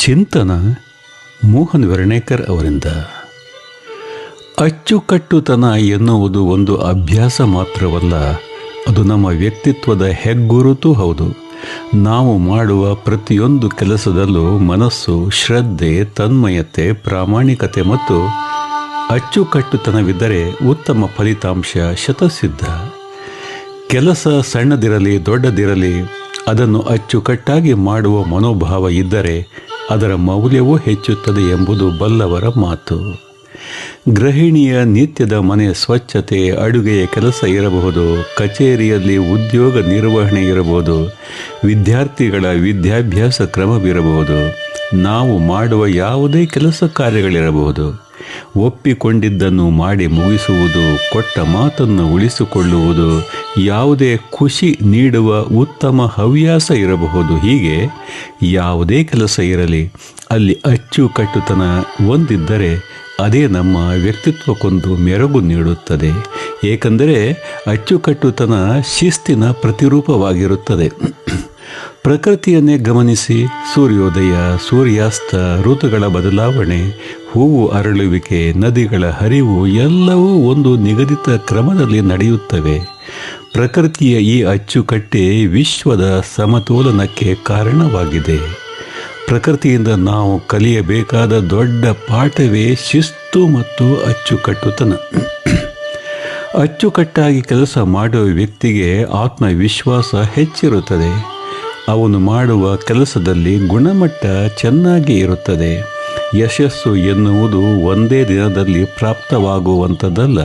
ಚಿಂತನ ಮೋಹನ್ ವೆರ್ಣೇಕರ್ ಅವರಿಂದ. ಅಚ್ಚುಕಟ್ಟುತನ ಎನ್ನುವುದು ಒಂದು ಅಭ್ಯಾಸ ಮಾತ್ರವಲ್ಲ, ಅದು ನಮ್ಮ ವ್ಯಕ್ತಿತ್ವದ ಹೆಗ್ಗುರುತೂ ಹೌದು. ನಾವು ಮಾಡುವ ಪ್ರತಿಯೊಂದು ಕೆಲಸದಲ್ಲೂ ಮನಸ್ಸು, ಶ್ರದ್ಧೆ, ತನ್ಮಯತೆ, ಪ್ರಾಮಾಣಿಕತೆ ಮತ್ತು ಅಚ್ಚುಕಟ್ಟುತನವಿದ್ದರೆ ಉತ್ತಮ ಫಲಿತಾಂಶ ಶತಸಿದ್ಧ. ಕೆಲಸ ಸಣ್ಣದಿರಲಿ ದೊಡ್ಡದಿರಲಿ, ಅದನ್ನು ಅಚ್ಚುಕಟ್ಟಾಗಿ ಮಾಡುವ ಮನೋಭಾವ ಇದ್ದರೆ ಅದರ ಮೌಲ್ಯವೂ ಹೆಚ್ಚುತ್ತದೆ ಎಂಬುದು ಬಲ್ಲವರ ಮಾತು. ಗೃಹಿಣಿಯ ನಿತ್ಯದ ಮನೆ ಸ್ವಚ್ಛತೆ, ಅಡುಗೆಯ ಕೆಲಸ ಇರಬಹುದು, ಕಚೇರಿಯಲ್ಲಿ ಉದ್ಯೋಗ ನಿರ್ವಹಣೆ ಇರಬಹುದು, ವಿದ್ಯಾರ್ಥಿಗಳ ವಿದ್ಯಾಭ್ಯಾಸ ಕ್ರಮವಿರಬಹುದು, ನಾವು ಮಾಡುವ ಯಾವುದೇ ಕೆಲಸ ಕಾರ್ಯಗಳಿರಬಹುದು. ಒಪ್ಪಿಕೊಂಡಿದ್ದನ್ನು ಮಾಡಿ ಮುಗಿಸುವುದು, ಕೊಟ್ಟ ಮಾತನ್ನು ಉಳಿಸಿಕೊಳ್ಳುವುದು, ಯಾವುದೇ ಖುಷಿ ನೀಡುವ ಉತ್ತಮ ಹವ್ಯಾಸ ಇರಬಹುದು. ಹೀಗೆ ಯಾವುದೇ ಕೆಲಸ ಇರಲಿ, ಅಲ್ಲಿ ಅಚ್ಚುಕಟ್ಟುತನ ಹೊಂದಿದ್ದರೆ ಅದೇ ನಮ್ಮ ವ್ಯಕ್ತಿತ್ವಕ್ಕೊಂದು ಮೆರುಗು ನೀಡುತ್ತದೆ. ಏಕೆಂದರೆ ಅಚ್ಚುಕಟ್ಟುತನ ಶಿಸ್ತಿನ ಪ್ರತಿರೂಪವಾಗಿರುತ್ತದೆ. ಪ್ರಕೃತಿಯನ್ನೇ ಗಮನಿಸಿ, ಸೂರ್ಯೋದಯ, ಸೂರ್ಯಾಸ್ತ, ಋತುಗಳ ಬದಲಾವಣೆ, ಹೂವು ಅರಳುವಿಕೆ, ನದಿಗಳ ಹರಿವು ಎಲ್ಲವೂ ಒಂದು ನಿಗದಿತ ಕ್ರಮದಲ್ಲಿ ನಡೆಯುತ್ತವೆ. ಪ್ರಕೃತಿಯ ಈ ಅಚ್ಚುಕಟ್ಟೆ ವಿಶ್ವದ ಸಮತೋಲನಕ್ಕೆ ಕಾರಣವಾಗಿದೆ. ಪ್ರಕೃತಿಯಿಂದ ನಾವು ಕಲಿಯಬೇಕಾದ ದೊಡ್ಡ ಪಾಠವೇ ಶಿಸ್ತು ಮತ್ತು ಅಚ್ಚುಕಟ್ಟುತನ. ಅಚ್ಚುಕಟ್ಟಾಗಿ ಕೆಲಸ ಮಾಡುವ ವ್ಯಕ್ತಿಗೆ ಆತ್ಮವಿಶ್ವಾಸ ಹೆಚ್ಚಿರುತ್ತದೆ. ಅವನು ಮಾಡುವ ಕೆಲಸದಲ್ಲಿ ಗುಣಮಟ್ಟ ಚೆನ್ನಾಗಿ ಇರುತ್ತದೆ. ಯಶಸ್ಸು ಎನ್ನುವುದು ಒಂದೇ ದಿನದಲ್ಲಿ ಪ್ರಾಪ್ತವಾಗುವಂಥದ್ದಲ್ಲ.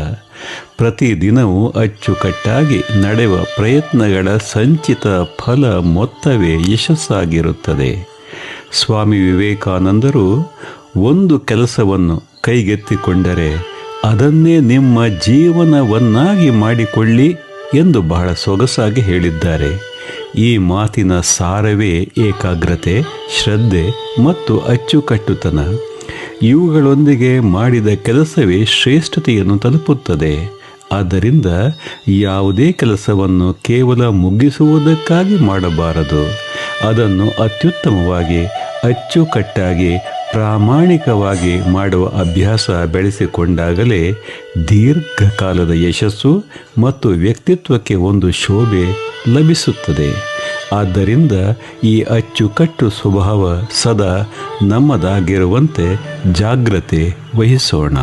ಪ್ರತಿದಿನವೂ ಅಚ್ಚುಕಟ್ಟಾಗಿ ನಡೆಯುವ ಪ್ರಯತ್ನಗಳ ಸಂಚಿತ ಫಲ ಮೊತ್ತವೇ ಯಶಸ್ಸಾಗಿರುತ್ತದೆ. ಸ್ವಾಮಿ ವಿವೇಕಾನಂದರು ಒಂದು ಕೆಲಸವನ್ನು ಕೈಗೆತ್ತಿಕೊಂಡರೆ ಅದನ್ನೇ ನಿಮ್ಮ ಜೀವನವನ್ನಾಗಿ ಮಾಡಿಕೊಳ್ಳಿ ಎಂದು ಬಹಳ ಸೊಗಸಾಗಿ ಹೇಳಿದ್ದಾರೆ. ಈ ಮಾತಿನ ಸಾರವೇ ಏಕಾಗ್ರತೆ, ಶ್ರದ್ಧೆ ಮತ್ತು ಅಚ್ಚುಕಟ್ಟುತನ. ಇವುಗಳೊಂದಿಗೆ ಮಾಡಿದ ಕೆಲಸವೇ ಶ್ರೇಷ್ಠತೆಯನ್ನು ತಲುಪುತ್ತದೆ. ಆದ್ದರಿಂದ ಯಾವುದೇ ಕೆಲಸವನ್ನು ಕೇವಲ ಮುಗಿಸುವುದಕ್ಕಾಗಿ ಮಾಡಬಾರದು. ಅದನ್ನು ಅತ್ಯುತ್ತಮವಾಗಿ, ಅಚ್ಚುಕಟ್ಟಾಗಿ, ಪ್ರಾಮಾಣಿಕವಾಗಿ ಮಾಡುವ ಅಭ್ಯಾಸ ಬೆಳೆಸಿಕೊಂಡಾಗಲೇ ದೀರ್ಘಕಾಲದ ಯಶಸ್ಸು ಮತ್ತು ವ್ಯಕ್ತಿತ್ವಕ್ಕೆ ಒಂದು ಶೋಭೆ ಲಭಿಸುತ್ತದೆ. ಆದ್ದರಿಂದ ಈ ಅಚ್ಚುಕಟ್ಟು ಸ್ವಭಾವ ಸದಾ ನಮ್ಮದಾಗಿರುವಂತೆ ಜಾಗ್ರತೆ ವಹಿಸೋಣ.